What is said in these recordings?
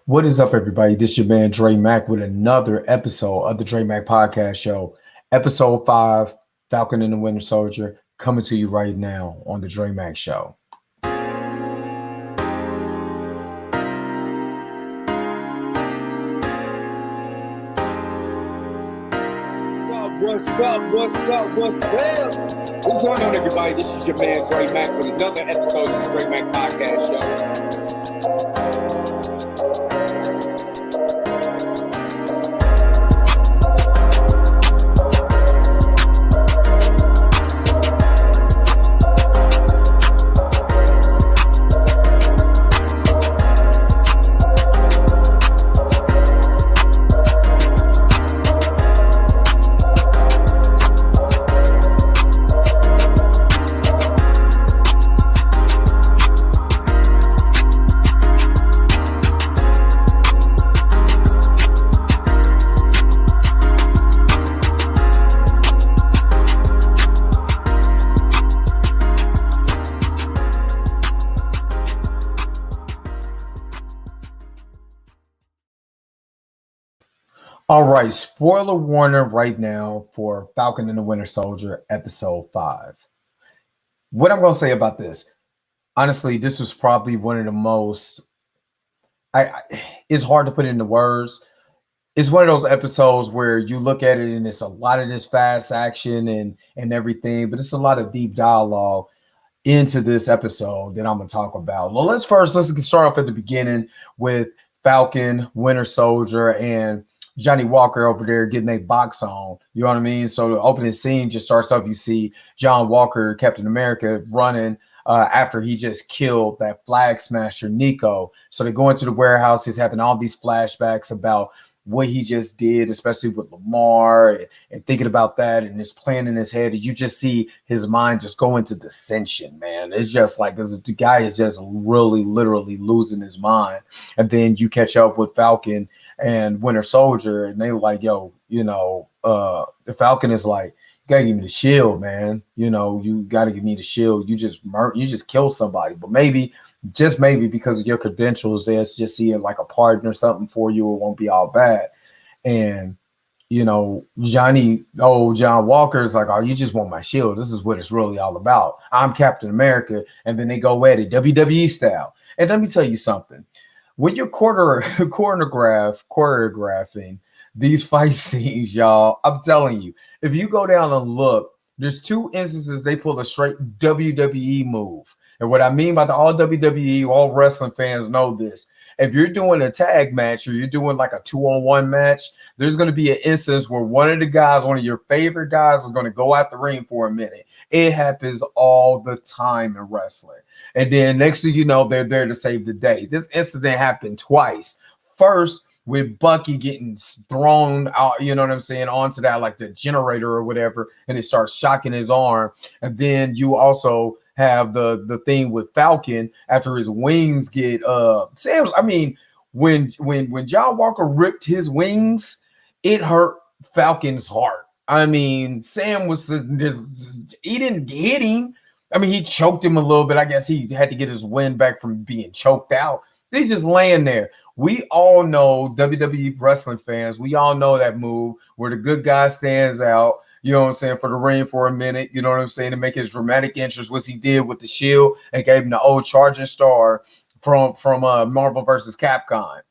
What is up, everybody? This is your man Dre Mack with another episode of the Dre Mack Podcast Show, episode 5, Falcon and the Winter Soldier, coming to you right now on the Dre Mack Show. What's up? What's going on, everybody? This is your man Dre Mack with another episode of the Dre Mack Podcast All right, spoiler warning right now for Falcon and the Winter Soldier, episode 5. What I'm going to say about this, honestly, this was probably one of the most, it's hard to put into words. It's one of those episodes where you look at it and it's a lot of this fast action and everything, but it's a lot of deep dialogue into this episode that I'm going to talk about. Well, let's start off at the beginning with Falcon, Winter Soldier, and Johnny Walker over there getting a box on. You know what I mean? So the opening scene just starts off. You see John Walker, Captain America, running after he just killed that flag smasher, Nico. So they go into the warehouse. He's having all these flashbacks about what he just did, especially with Lamar and thinking about that and his plan in his head. And you just see his mind just go into dissension, man. It's just like the guy is just really, literally losing his mind. And then you catch up with Falcon and Winter Soldier, and they like, yo, the Falcon is like, you gotta give me the shield, man. You gotta give me the shield. You just killed somebody, but maybe, just maybe, because of your credentials, there's just see it like a pardon or something for you. It won't be all bad. And John Walker is like, oh, you just want my shield. This is what it's really all about. I'm Captain America, and then they go at it WWE style. And let me tell you something. When you're choreographing these fight scenes, y'all, I'm telling you, if you go down and look, there's 2 instances they pull a straight WWE move. And what I mean by all WWE, all wrestling fans know this. If you're doing a tag match or you're doing like a 2-on-1 match, there's going to be an instance where one of your favorite guys is going to go out the ring for a minute. It happens all the time in wrestling. And then next thing you know, they're there to save the day. This incident happened twice. First, with Bucky getting thrown out, you know what I'm saying, onto that, like the generator or whatever, and it starts shocking his arm. And then you also have the thing with Falcon after his wings get when John Walker ripped his wings, it hurt Falcon's heart. I mean, Sam was just, he didn't hit him. I mean, he choked him a little bit. I guess he had to get his wind back from being choked out. He's just laying there. We all know, WWE wrestling fans, we all know that move where the good guy stands out, you know what I'm saying, for the ring for a minute, you know what I'm saying, to make his dramatic entrance, which he did with the shield and gave him the old charging star from Marvel versus Capcom.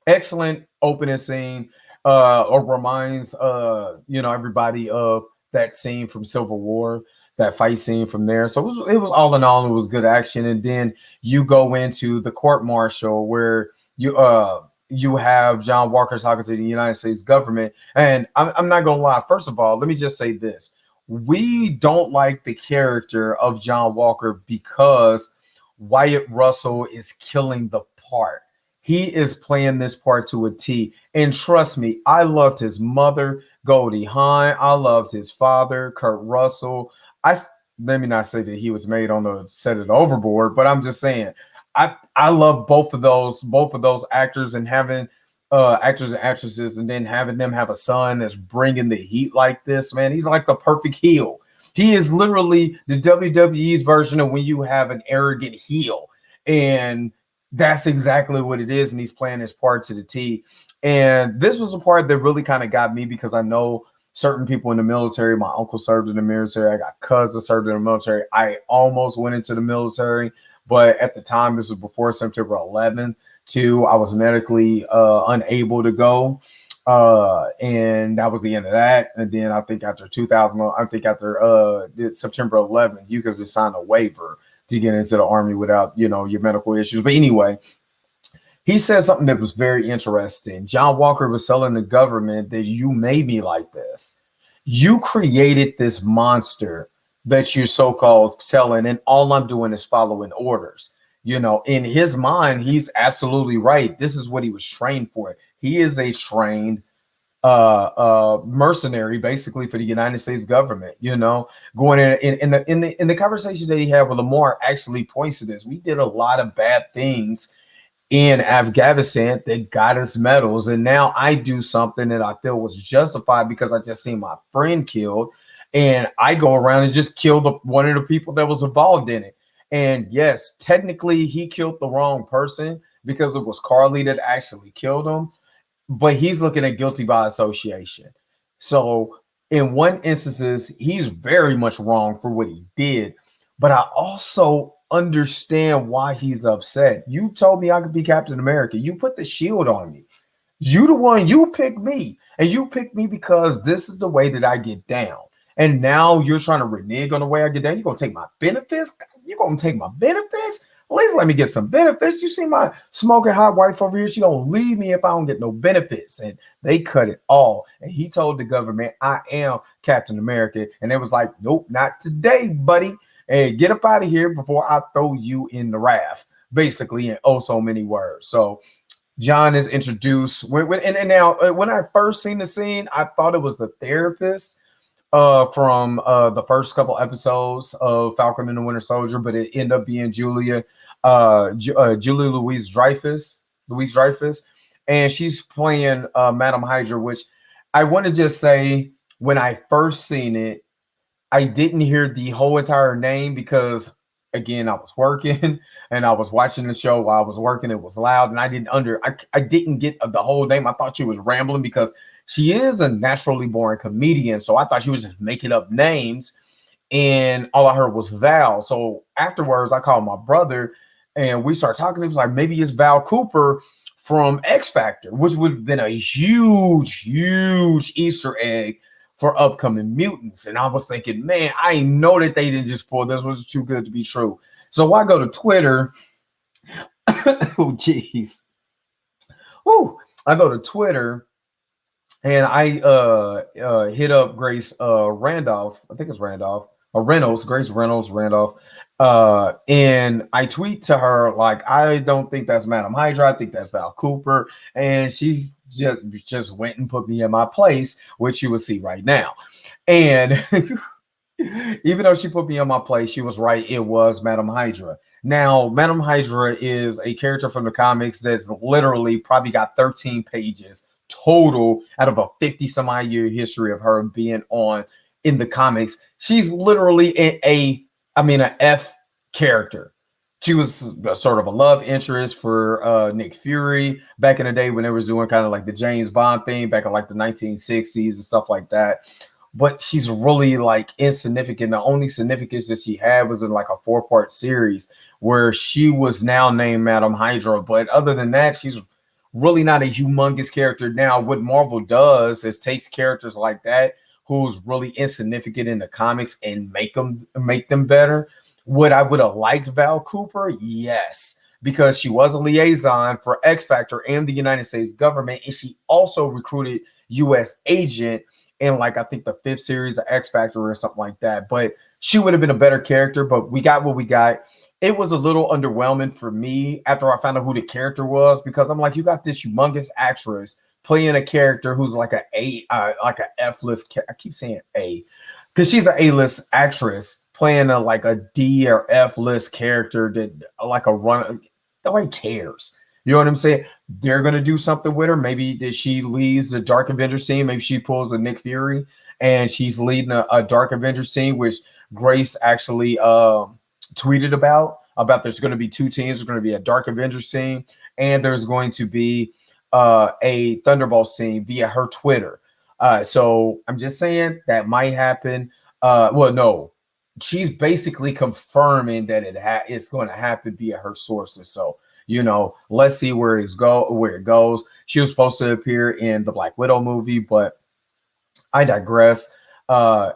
Excellent opening scene. Reminds everybody of that scene from Civil War, that fight scene from there. So it was all in all, it was good action. And then you go into the court martial where you have John Walker talking to the United States government. And I'm not gonna lie. First of all, let me just say this: we don't like the character of John Walker because Wyatt Russell is killing the part. He is playing this part to a T. And trust me, I loved his mother, Goldie Hawn. I loved his father, Kurt Russell. Let me not say that he was made on the set of Overboard, but I'm just saying I love both of those actors, and having actors and actresses, and then having them have a son that's bringing the heat like this, man. He's like the perfect heel. He is literally the WWE's version of when you have an arrogant heel. And That's exactly what it is, and he's playing his part to the T. And this was a part that really kind of got me because I know certain people in the military. My uncle served in the military. I got cousins served in the military. I almost went into the military, but at the time, this was before September 11th. Too, I was medically unable to go, and that was the end of that. And then I think after 2000, I think after September 11th, you could just sign a waiver to get into the army without, your medical issues. But anyway, he said something that was very interesting. John Walker was telling the government that you made me like this. You created this monster that you're so-called telling, and all I'm doing is following orders. In his mind, he's absolutely right. This is what he was trained for. He is a trained mercenary basically for the United States government, going in the conversation that he had with Lamar actually points to this. We did a lot of bad things in Afghanistan that got us medals, and now I do something that I feel was justified because I just seen my friend killed, and I go around and just kill one of the people that was involved in it. And yes, technically he killed the wrong person because it was Carly that actually killed him, but he's looking at guilty by association. So in one instances, he's very much wrong for what he did. But I also understand why he's upset. You told me I could be Captain America. You put the shield on me. You the one, you picked me. And you picked me because this is the way that I get down. And now you're trying to renege on the way I get down. You're going to take my benefits? You're going to take my benefits? At least let me get some benefits. You see my smoking hot wife over here? She gonna leave me if I don't get no benefits. And they cut it all. And he told the government, I am Captain America. And it was like, nope, not today, buddy. Hey, get up out of here before I throw you in the raft, basically, in oh so many words. So John is introduced. And now, when I first seen the scene, I thought it was the therapist from the first couple episodes of Falcon and the Winter Soldier, but it ended up being Julia Louise-Dreyfus, and she's playing Madam Hydra, which I want to just say when I first seen it, I didn't hear the whole entire name because, again, I was working and I was watching the show while I was working. It was loud, and I didn't get the whole name. I thought she was rambling because she is a naturally born comedian, so I thought she was just making up names, and all I heard was Val. So afterwards, I called my brother, and we started talking. He was like, maybe it's Val Cooper from X Factor, which would have been a huge, huge Easter egg for upcoming mutants. And I was thinking, man, I know that they didn't just pull this. Was too good to be true. So I go to Twitter. Oh, jeez. I go to Twitter. And I hit up Grace Randolph. I think it's Randolph or Reynolds, Grace Reynolds, Randolph. And I tweet to her like, I don't think that's Madam Hydra. I think that's Val Cooper. And she's just went and put me in my place, which you will see right now. And even though she put me in my place, she was right. It was Madam Hydra. Now, Madam Hydra is a character from the comics that's literally probably got 13 pages total out of a 50 some odd year history of her being on in the comics. She's literally an F character. She was sort of a love interest for Nick Fury back in the day when they was doing kind of like the James Bond thing back in like the 1960s and stuff like that. But she's really like insignificant. The only significance that she had was in like a 4-part series where she was now named Madam Hydra. But other than that, she's really not a humongous character. Now, what Marvel does is takes characters like that who's really insignificant in the comics and make them better. Would I would have liked Val Cooper? Yes, because she was a liaison for X Factor and the United States government, and she also recruited U.S. agent in like I think the 5th series of X Factor or something like that. But she would have been a better character. But we got what we got. It was a little underwhelming for me after I found out who the character was, because I'm like, you got this humongous actress playing a character who's like like a F-list. I keep saying A because she's an A-list actress playing like a D or F-list character that like a run. Nobody cares. You know what I'm saying? They're going to do something with her. Maybe that she leads the Dark Avenger scene. Maybe she pulls a Nick Fury and she's leading a Dark Avenger scene, which Grace actually tweeted about about there's going to be two teams. There's going to be a Dark Avengers team, and there's going to be a Thunderbolts team via her Twitter. So I'm just saying that might happen. Well, no, she's basically confirming that it's going to happen via her sources. So let's see where it goes. She was supposed to appear in the Black Widow movie, but I digress. I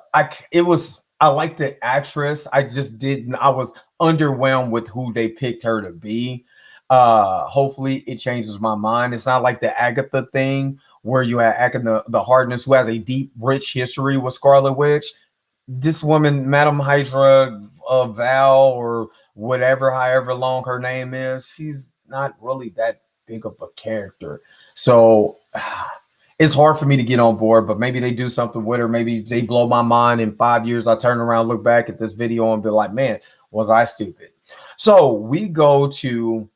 like the actress. I just didn't. I was underwhelmed with who they picked her to be. Hopefully it changes my mind. It's not like the Agatha thing where you had Agatha the Hardness, who has a deep, rich history with Scarlet Witch. This woman, Madam Hydra, Val, or whatever, however long her name is, she's not really that big of a character. So it's hard for me to get on board, but maybe they do something with her. Maybe they blow my mind. In 5 years, I turn around, look back at this video and be like, man, was I stupid? So we go to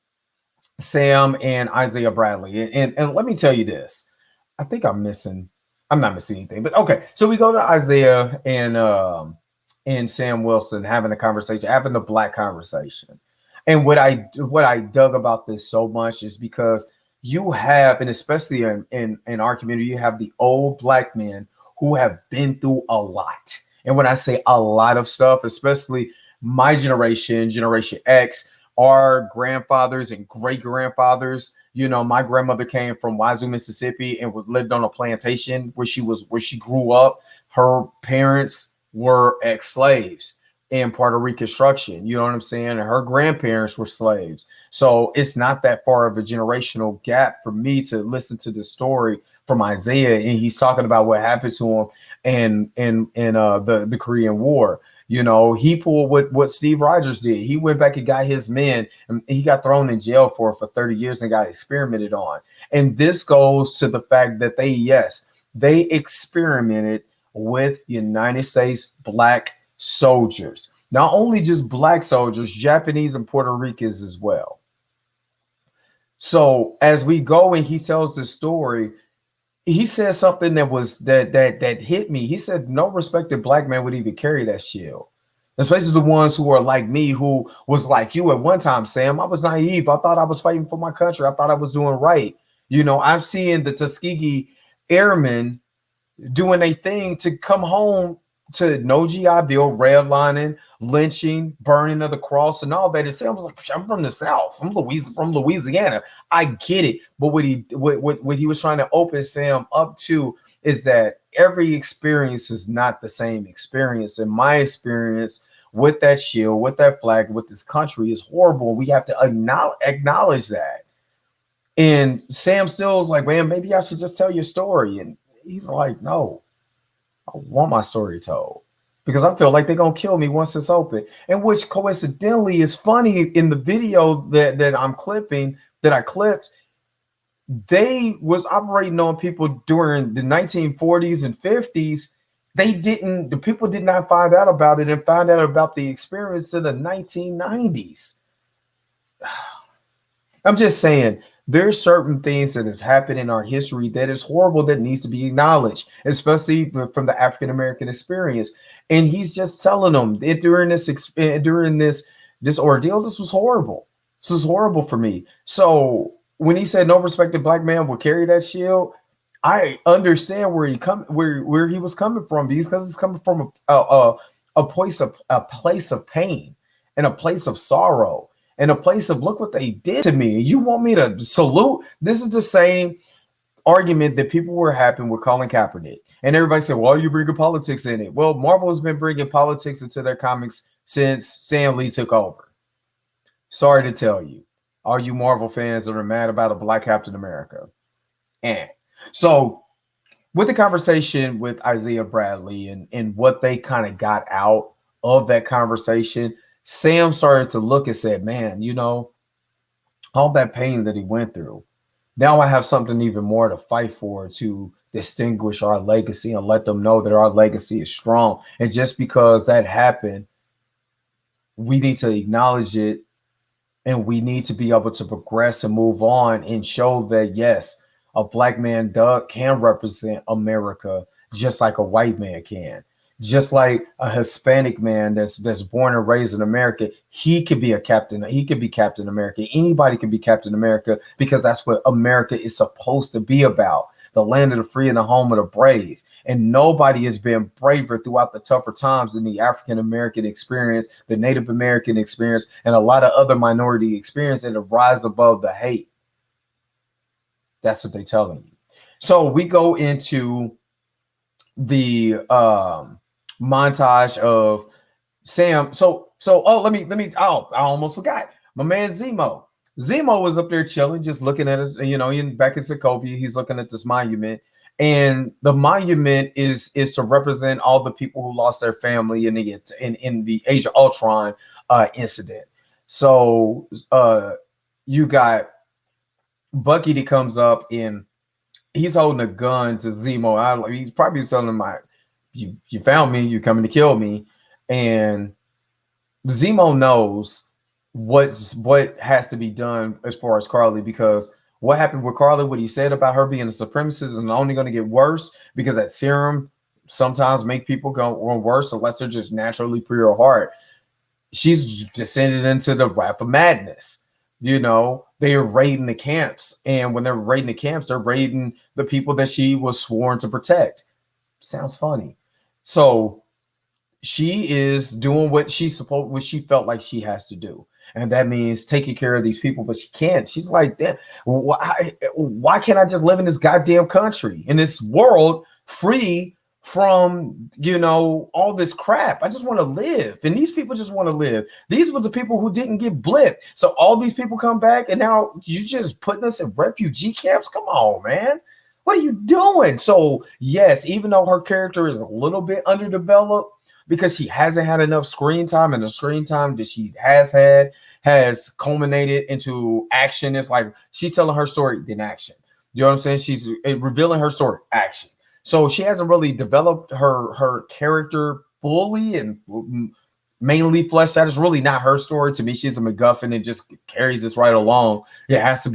Sam and Isaiah Bradley. And let me tell you this. I think I'm not missing anything, but okay. So we go to Isaiah and Sam Wilson having a conversation, having the black conversation. And what I dug about this so much is because you have, and especially in our community, you have the old black men who have been through a lot. And when I say a lot of stuff, especially my generation, Generation X, our grandfathers and great grandfathers, my grandmother came from Wazoo, Mississippi, and lived on a plantation where she grew up. Her parents were ex-slaves in part of Reconstruction. You know what I'm saying? And her grandparents were slaves. So it's not that far of a generational gap for me to listen to the story from Isaiah, and he's talking about what happened to him in the Korean War. He pulled what Steve Rogers did. He went back and got his men, and he got thrown in jail for 30 years and got experimented on. And this goes to the fact that they experimented with United States black soldiers. Not only just black soldiers, Japanese and Puerto Ricans as well. So as we go and he tells the story, he said something that hit me. He said no respected black man would even carry that shield, especially the ones who are like me, who was like you at one time, Sam. I was naive. I thought I was fighting for my country. I thought I was doing right. I'm seeing the Tuskegee Airmen doing a thing to come home to no GI Bill, redlining, lynching, burning of the cross, and all that. It sounds like I'm from the South, from Louisiana. I get it, but what he was trying to open Sam up to is that every experience is not the same experience. And my experience with that shield, with that flag, with this country is horrible. We have to acknowledge that. And Sam still is like, man, maybe I should just tell your story. And he's like, no. I want my story told because I feel like they're gonna kill me once it's open. And which coincidentally is funny in the video that I'm clipping, that I clipped, they was operating on people during the 1940s and 50s. The people did not find out about it and find out about the experience in the 1990s. I'm just saying, there's certain things that have happened in our history that is horrible, that needs to be acknowledged, especially from the African-American experience. And he's just telling them that during this ordeal, this was horrible. This was horrible for me. So when he said no respected black man will carry that shield, I understand where he was coming from, because it's coming from a place of pain and a place of sorrow. In a place of, look what they did to me. You want me to salute? This is the same argument that people were having with Colin Kaepernick. And everybody said, well, you bringing politics in it. Well, Marvel has been bringing politics into their comics since Stan Lee took over. Sorry to tell you, all you Marvel fans that are mad about a black Captain America. So with the conversation with Isaiah Bradley and what they kind of got out of that conversation, Sam started to look and said, man, all that pain that he went through, now I have something even more to fight for, to distinguish our legacy and let them know that our legacy is strong. And just because that happened, we need to acknowledge it, and we need to be able to progress and move on and show that, yes, a black man can represent America just like a white man can. Just like a Hispanic man that's born and raised in America, he could be a captain. He could be Captain America. Anybody can be Captain America because that's what America is supposed to be about. The land of the free and the home of the brave. And nobody has been braver throughout the tougher times than the African American experience, the Native American experience, and a lot of other minority experience that have rise above the hate. That's what they're telling you. So we go into the montage of Sam. I almost forgot. My man Zemo. Zemo was up there chilling, just looking at it, back in Sokovia, he's looking at this monument. And the monument is to represent all the people who lost their family in the Age of Ultron incident. So you got Bucky that comes up and he's holding a gun to Zemo. He's probably telling him, you found me, you're coming to kill me. And Zemo knows what has to be done as far as Carly, because what happened with Carly, what he said about her being a supremacist is only going to get worse, because that serum sometimes make people go worse unless they're just naturally pure heart. She's descended into the wrath of madness. They are raiding the camps. And when they're raiding the camps, they're raiding the people that she was sworn to protect. Sounds funny. So she is doing what she felt like she has to do. And that means taking care of these people, but she can't. She's like, why can't I just live in this goddamn country, in this world, free from all this crap? I just want to live, and these people just want to live. These were the people who didn't get blipped. So all these people come back, and now you just putting us in refugee camps? Come on, man. What are you doing? So yes, even though her character is a little bit underdeveloped because she hasn't had enough screen time, and the screen time that she has had has culminated into action. It's like she's telling her story, then action. You know what I'm saying? She's revealing her story, action. So she hasn't really developed her character fully and mainly fleshed out. It's really not her story to me. She's a MacGuffin and just carries this right along. It has to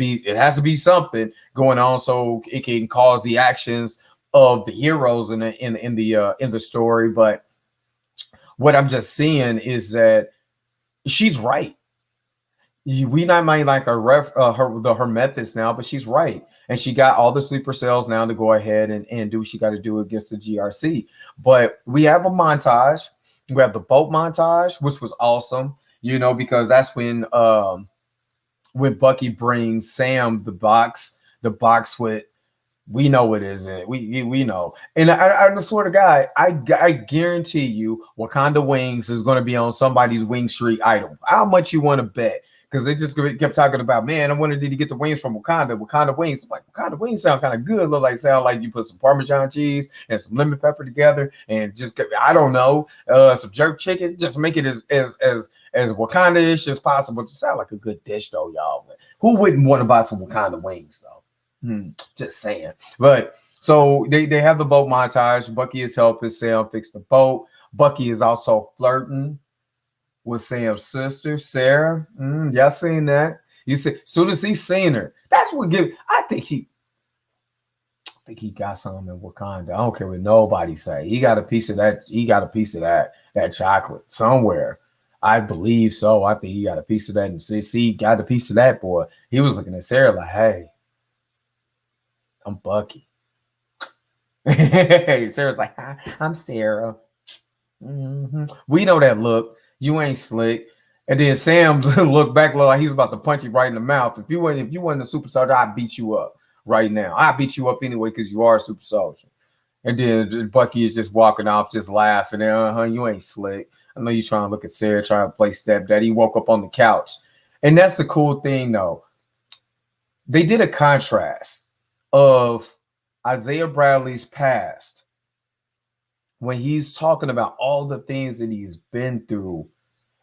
be something going on so it can cause the actions of the heroes in the story. But what I'm just seeing is that she's right. We not might like her methods now, but she's right. And she got all the sleeper cells now to go ahead and do what she got to do against the GRC. But we have a montage. We have the boat montage, which was awesome, because that's when Bucky brings Sam the box with, we know it isn't. We know. And I swear to God, I guarantee you Wakanda Wings is going to be on somebody's Wing Street item. How much you want to bet? Because they just kept talking about, man, I wonder, did he get the wings from Wakanda? Wakanda Wings. I'm like, Wakanda Wings sound kind of good. Sound like you put some Parmesan cheese and some lemon pepper together and just, I don't know, some jerk chicken. Just make it as Wakanda-ish as possible. Just sound like a good dish, though, y'all. Who wouldn't want to buy some Wakanda Wings, though? Just saying. But so they have the boat montage. Bucky is helping Sam fix the boat. Bucky is also flirting with Sam's sister, Sarah. Y'all seen that? You see, as soon as he's seen her, that's what give. I think he got something in Wakanda. I don't care what nobody say. He got a piece of that. He got a piece of that chocolate somewhere. I believe so. I think he got a piece of that. And see, he got a piece of that, boy. He was looking at Sarah like, hey, I'm Bucky. Sarah's like, hi, I'm Sarah. We know that look. You ain't slick. And then Sam looked back like he's about to punch you right in the mouth. If you wasn't a super soldier, I'd beat you up right now. I'd beat you up anyway because you are a super soldier. And then Bucky is just walking off, just laughing. You ain't slick. I know you're trying to look at Sarah, trying to play stepdad. He woke up on the couch. And that's the cool thing, though. They did a contrast of Isaiah Bradley's past when he's talking about all the things that he's been through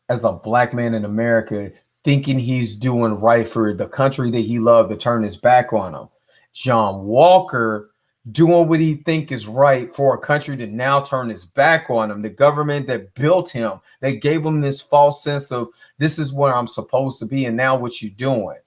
as a black man in America, thinking he's doing right for the country that he loved to turn his back on him. John Walker doing what he think is right for a country to now turn his back on him. The government that built him, they gave him this false sense of this is where I'm supposed to be. And now what you doing?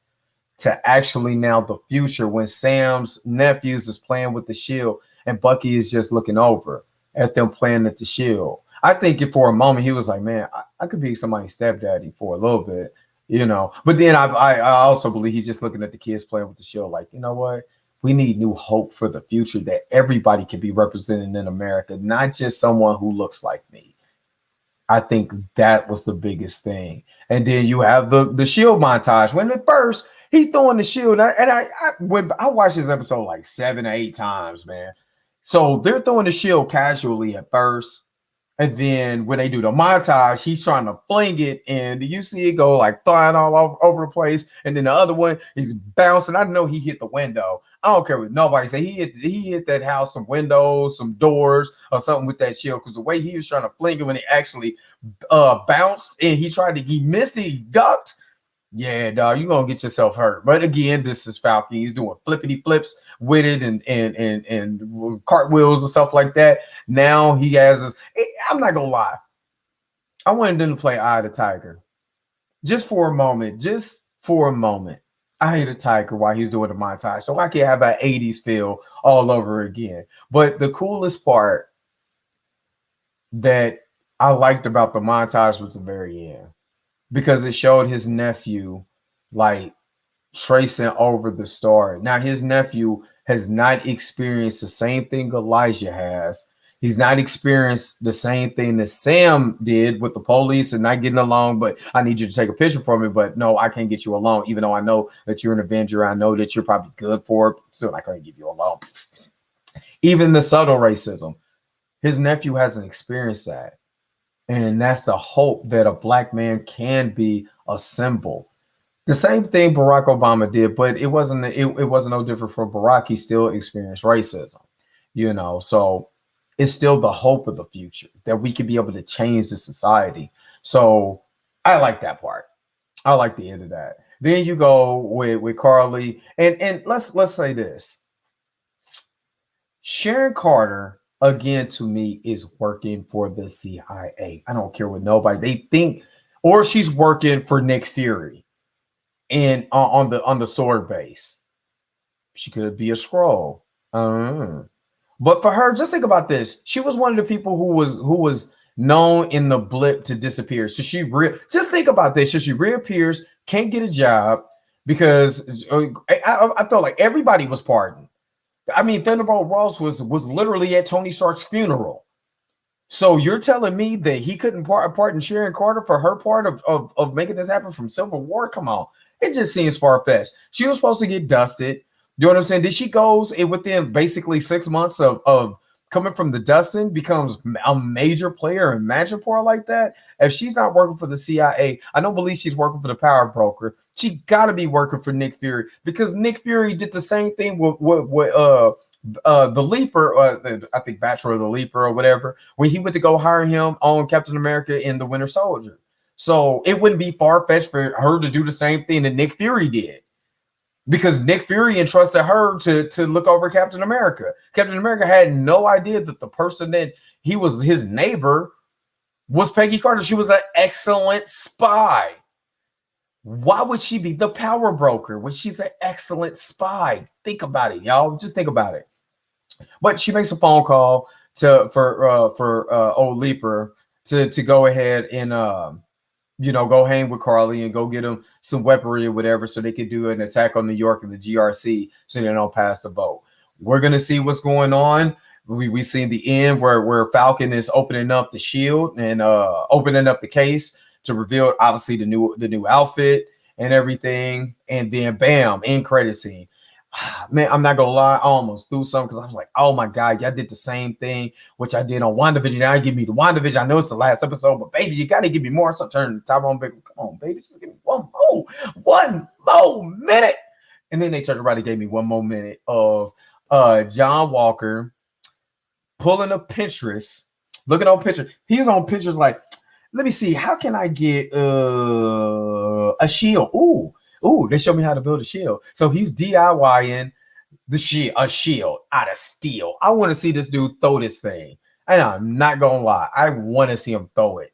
To actually now the future when Sam's nephews is playing with the shield and Bucky is just looking over. at them playing at the Shield. I think if for a moment he was like, man, I could be somebody's stepdaddy for a little bit, you know. But then I also believe he's just looking at the kids playing with the Shield, like, you know what? We need new hope for the future that everybody can be represented in America, not just someone who looks like me. I think that was the biggest thing. And then you have the Shield montage. When at first he throwing the Shield, when I watched this episode like 7 or 8 times, man. So they're throwing the Shield casually at first. And then when they do the montage, he's trying to fling it, and you see it go like flying all over the place. And then the other one, he's bouncing. I know he hit the window. I don't care what nobody say. He hit that house, some windows, some doors, or something with that Shield. Because the way he was trying to fling it when it actually bounced, and he missed it, he ducked. Yeah, dog, you're gonna get yourself hurt. But again, this is Falcon. He's doing flippity flips with it and cartwheels and stuff like that. Now he has this. I'm not gonna lie. I wanted him to play Eye of the Tiger. Just for a moment. Just for a moment. Eye of the Tiger while he's doing the montage. So I can have an 80s feel all over again. But the coolest part that I liked about the montage was the very end, because it showed his nephew like tracing over the story. Now, his nephew has not experienced the same thing Elijah has. He's not experienced the same thing that Sam did with the police and not getting along, but I need you to take a picture for me. But no, I can't get you alone, even though I know that you're an Avenger. I know that you're probably good for it. Still not going to give you alone. Even the subtle racism, his nephew hasn't experienced that. And that's the hope that a black man can be a symbol. The same thing Barack Obama did, but it wasn't no different for Barack. He still experienced racism, you know. So it's still the hope of the future that we could be able to change the society. So I like that part. I like the end of that. Then you go with Carly, and let's say this. Sharon Carter, again, to me, is working for the CIA. I don't care what nobody they think, or she's working for Nick Fury and on the sword base. She could be a scroll. But for her, just think about this. She was one of the people who was known in the blip to disappear. So just think about this. So she reappears, can't get a job because I felt like everybody was pardoned. I mean, Thunderbolt Ross was literally at Tony Stark's funeral. So you're telling me that he couldn't pardon Sharon Carter for her part of making this happen from Civil War? Come on. It just seems far-fetched. She was supposed to get dusted. You know what I'm saying? Did she goes within basically 6 months of coming from the dusting, becomes a major player in Madripoor like that? If she's not working for the CIA, I don't believe she's working for the power broker. She got to be working for Nick Fury, because Nick Fury did the same thing with the Leaper, I think Bachelor of the Leaper or whatever, when he went to go hire him on Captain America in the Winter Soldier. So it wouldn't be far-fetched for her to do the same thing that Nick Fury did, because Nick Fury entrusted her to look over Captain America. Captain America had no idea that the person that he was his neighbor was Peggy Carter. She was an excellent spy. Why would she be the power broker when she's an excellent spy? Think about it, y'all. Just think about it. But she makes a phone call for old Leaper to go ahead and go hang with Carly and go get him some weaponry or whatever, so they could do an attack on New York and the GRC so they don't pass the vote. We're gonna see what's going on. We see the end where Falcon is opening up the shield and opening up the case to reveal obviously the new outfit and everything, and then bam, end credit scene. Man, I'm not gonna lie, I almost threw something because I was like, oh my god, y'all did the same thing which I did on WandaVision. Now give me the WandaVision. I know it's the last episode, but baby, you gotta give me more. So turn Tyrone Baker. Come on, baby, just give me one more minute. And then they turned around and gave me one more minute of John Walker pulling a Pinterest, looking on Pinterest. He was on Pinterest like, let me see, how can I get a shield? Ooh, they showed me how to build a shield. So he's DIYing a shield out of steel. I want to see this dude throw this thing. And I'm not going to lie, I want to see him throw it.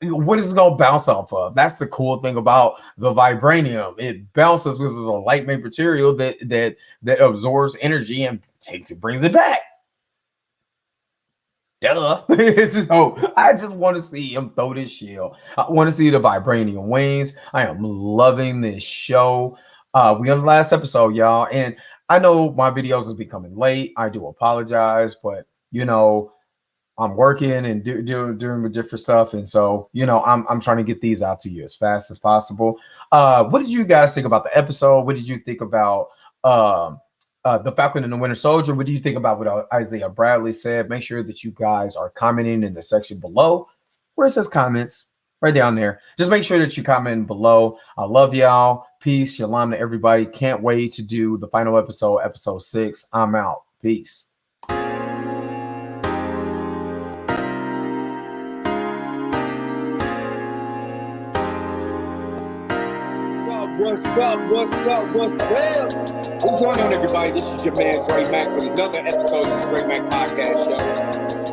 What is it going to bounce off of? That's the cool thing about the vibranium. It bounces, which is a lightweight material that absorbs energy and brings it back. Duh. So I just want to see him throw this shield. I want to see the vibranium wings. I am loving this show. We on the last episode, y'all, and I know my videos is becoming late. I do apologize, but I'm working and doing different stuff, and so I'm trying to get these out to you as fast as possible. What did you guys think about the episode? What did you think about the Falcon and the Winter Soldier? What do you think about what Isaiah Bradley said? Make sure that you guys are commenting in the section below where it says comments, right down there. Just make sure that you comment below. I love y'all. Peace. Shalom to everybody. Can't wait to do the final episode, episode 6. I'm out. Peace. What's up? What's going on, everybody? This is your man, Dre Mack, with another episode of the Dre Mack Podcast Show.